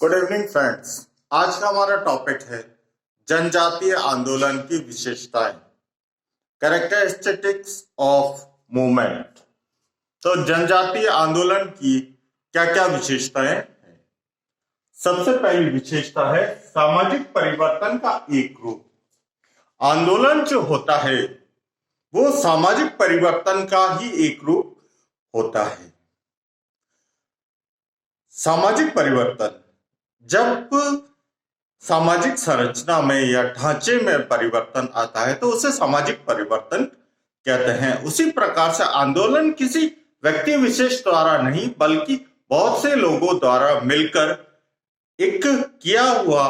Good evening friends. आज का हमारा टॉपिक है जनजातीय आंदोलन की विशेषताएं, कैरेक्टरिस्टिक्स ऑफ मूवमेंट। तो जनजातीय आंदोलन की क्या क्या विशेषताएं हैं? सबसे पहली विशेषता है सामाजिक परिवर्तन का एक रूप। आंदोलन जो होता है वो सामाजिक परिवर्तन का ही एक रूप होता है। सामाजिक परिवर्तन, जब सामाजिक संरचना में या ढांचे में परिवर्तन आता है तो उसे सामाजिक परिवर्तन कहते हैं। उसी प्रकार से आंदोलन किसी व्यक्ति विशेष द्वारा नहीं बल्कि बहुत से लोगों द्वारा मिलकर एक किया हुआ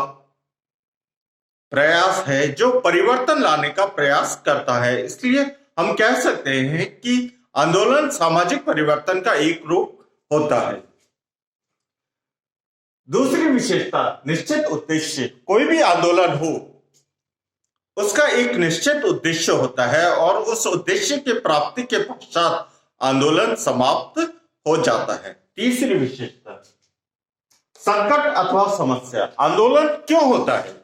प्रयास है जो परिवर्तन लाने का प्रयास करता है। इसलिए हम कह सकते हैं कि आंदोलन सामाजिक परिवर्तन का एक रूप होता है। दूसरी विशेषता निश्चित उद्देश्य। कोई भी आंदोलन हो उसका एक निश्चित उद्देश्य होता है और उस उद्देश्य के प्राप्ति के पश्चात आंदोलन समाप्त हो जाता है। तीसरी विशेषता संकट अथवा समस्या। आंदोलन क्यों होता है?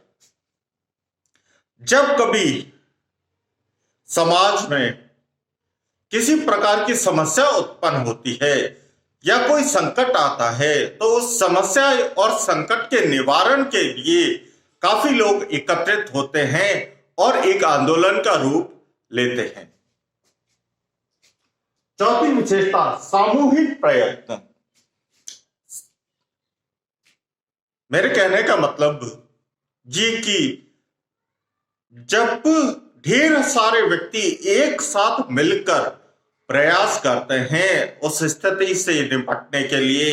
जब कभी समाज में किसी प्रकार की समस्या उत्पन्न होती है या कोई संकट आता है तो उस समस्या और संकट के निवारण के लिए काफी लोग एकत्रित होते हैं और एक आंदोलन का रूप लेते हैं। चौथी विशेषता सामूहिक प्रयत्न। मेरे कहने का मतलब ये कि जब ढेर सारे व्यक्ति एक साथ मिलकर प्रयास करते हैं उस स्थिति से निपटने के लिए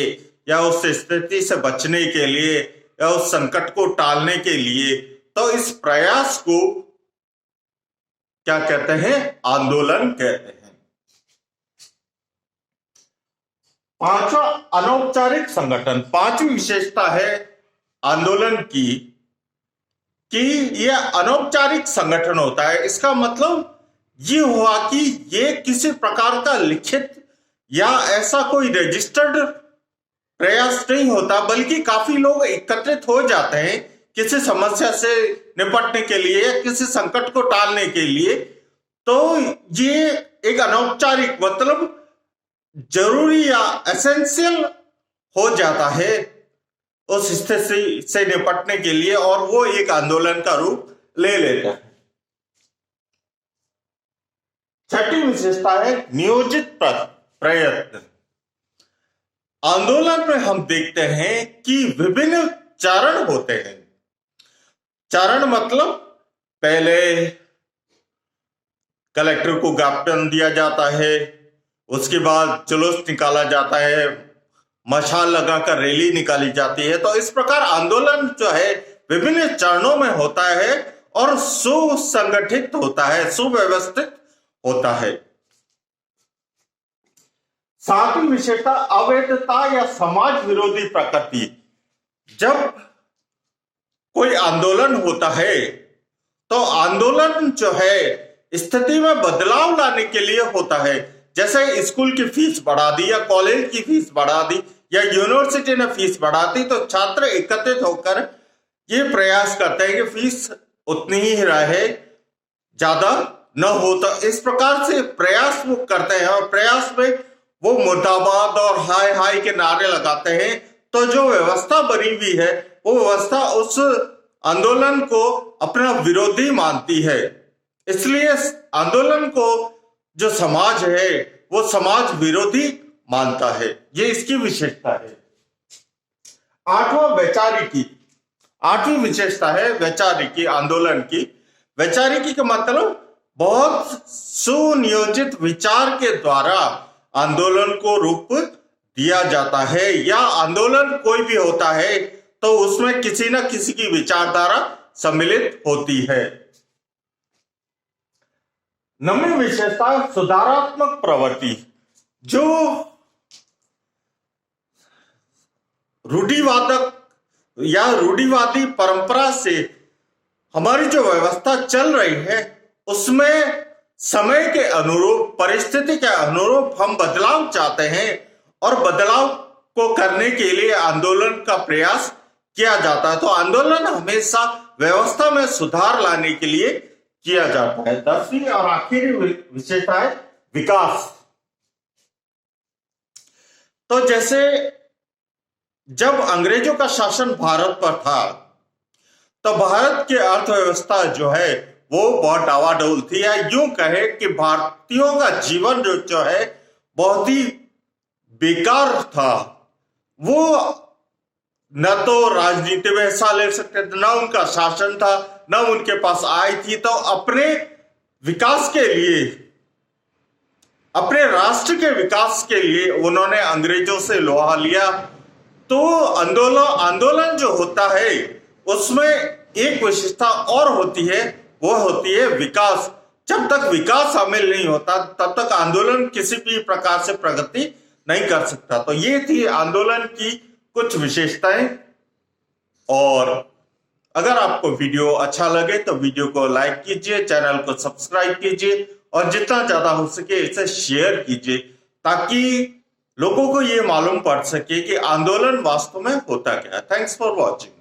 या उस स्थिति से बचने के लिए या उस संकट को टालने के लिए, तो इस प्रयास को क्या कहते हैं? आंदोलन कहते हैं। पांचवा अनौपचारिक संगठन। पांचवी विशेषता है आंदोलन की कि यह अनौपचारिक संगठन होता है। इसका मतलब ये हुआ कि ये किसी प्रकार का लिखित या ऐसा कोई रजिस्टर्ड प्रयास नहीं होता बल्कि काफी लोग एकत्रित हो जाते हैं किसी समस्या से निपटने के लिए या किसी संकट को टालने के लिए। तो ये एक अनौपचारिक मतलब जरूरी या एसेंशियल हो जाता है उस स्थिति से निपटने के लिए और वो एक आंदोलन का रूप ले लेता है। छठी विशेषता है नियोजित प्रयत्न। आंदोलन में हम देखते हैं कि विभिन्न चरण होते हैं। चरण मतलब पहले कलेक्टर को ज्ञापन दिया जाता है, उसके बाद जुलूस निकाला जाता है, मशाल लगाकर रैली निकाली जाती है। तो इस प्रकार आंदोलन जो है विभिन्न चरणों में होता है और सुसंगठित होता है, सुव्यवस्थित होता है। सातवीं विशेषता अवैधता या समाज विरोधी प्रकृति। जब कोई आंदोलन होता है तो आंदोलन जो है स्थिति में बदलाव लाने के लिए होता है। जैसे स्कूल की फीस बढ़ा दी या कॉलेज की फीस बढ़ा दी या यूनिवर्सिटी ने फीस बढ़ा दी तो छात्र एकत्रित होकर ये प्रयास करते हैं कि फीस उतनी ही रहे, ज्यादा न हो। तो इस प्रकार से प्रयास वो करते हैं और प्रयास में वो मुर्दाबाद और हाय हाय के नारे लगाते हैं। तो जो व्यवस्था बनी हुई है वो व्यवस्था उस आंदोलन को अपना विरोधी मानती है। इसलिए आंदोलन को जो समाज है वो समाज विरोधी मानता है। ये इसकी विशेषता है। आठवां वैचारिकी। आठवीं विशेषता है वैचारिकी आंदोलन की। वैचारिकी का मतलब बहुत सुनियोजित विचार के द्वारा आंदोलन को रूप दिया जाता है या आंदोलन कोई भी होता है तो उसमें किसी न किसी की विचारधारा सम्मिलित होती है। नवीं विशेषता सुधारात्मक प्रवृत्ति। जो रूढ़िवादक या रूढ़िवादी परंपरा से हमारी जो व्यवस्था चल रही है उसमें समय के अनुरूप, परिस्थिति के अनुरूप हम बदलाव चाहते हैं और बदलाव को करने के लिए आंदोलन का प्रयास किया जाता है। तो आंदोलन हमेशा व्यवस्था में सुधार लाने के लिए किया जाता है। 10वीं और आखिरी विशेषता है विकास। तो जैसे जब अंग्रेजों का शासन भारत पर था तो भारत की अर्थव्यवस्था जो है वो बहुत डावाडोल थी, या यूं कहे कि भारतीयों का जीवन जो है बहुत ही बेकार था। वो न तो राजनीति में हिस्सा ले सकते थे, न उनका शासन था, न उनके पास आय थी। तो अपने विकास के लिए, अपने राष्ट्र के विकास के लिए उन्होंने अंग्रेजों से लोहा लिया। तो आंदोलन जो होता है उसमें एक विशेषता और होती है, वो होती है विकास। जब तक विकास शामिल नहीं होता तब तक आंदोलन किसी भी प्रकार से प्रगति नहीं कर सकता। तो ये थी आंदोलन की कुछ विशेषताएं। और अगर आपको वीडियो अच्छा लगे तो वीडियो को लाइक कीजिए, चैनल को सब्सक्राइब कीजिए और जितना ज्यादा हो सके इसे शेयर कीजिए, ताकि लोगों को ये मालूम पड़ सके कि आंदोलन वास्तव में होता क्या है। Thanks for watching.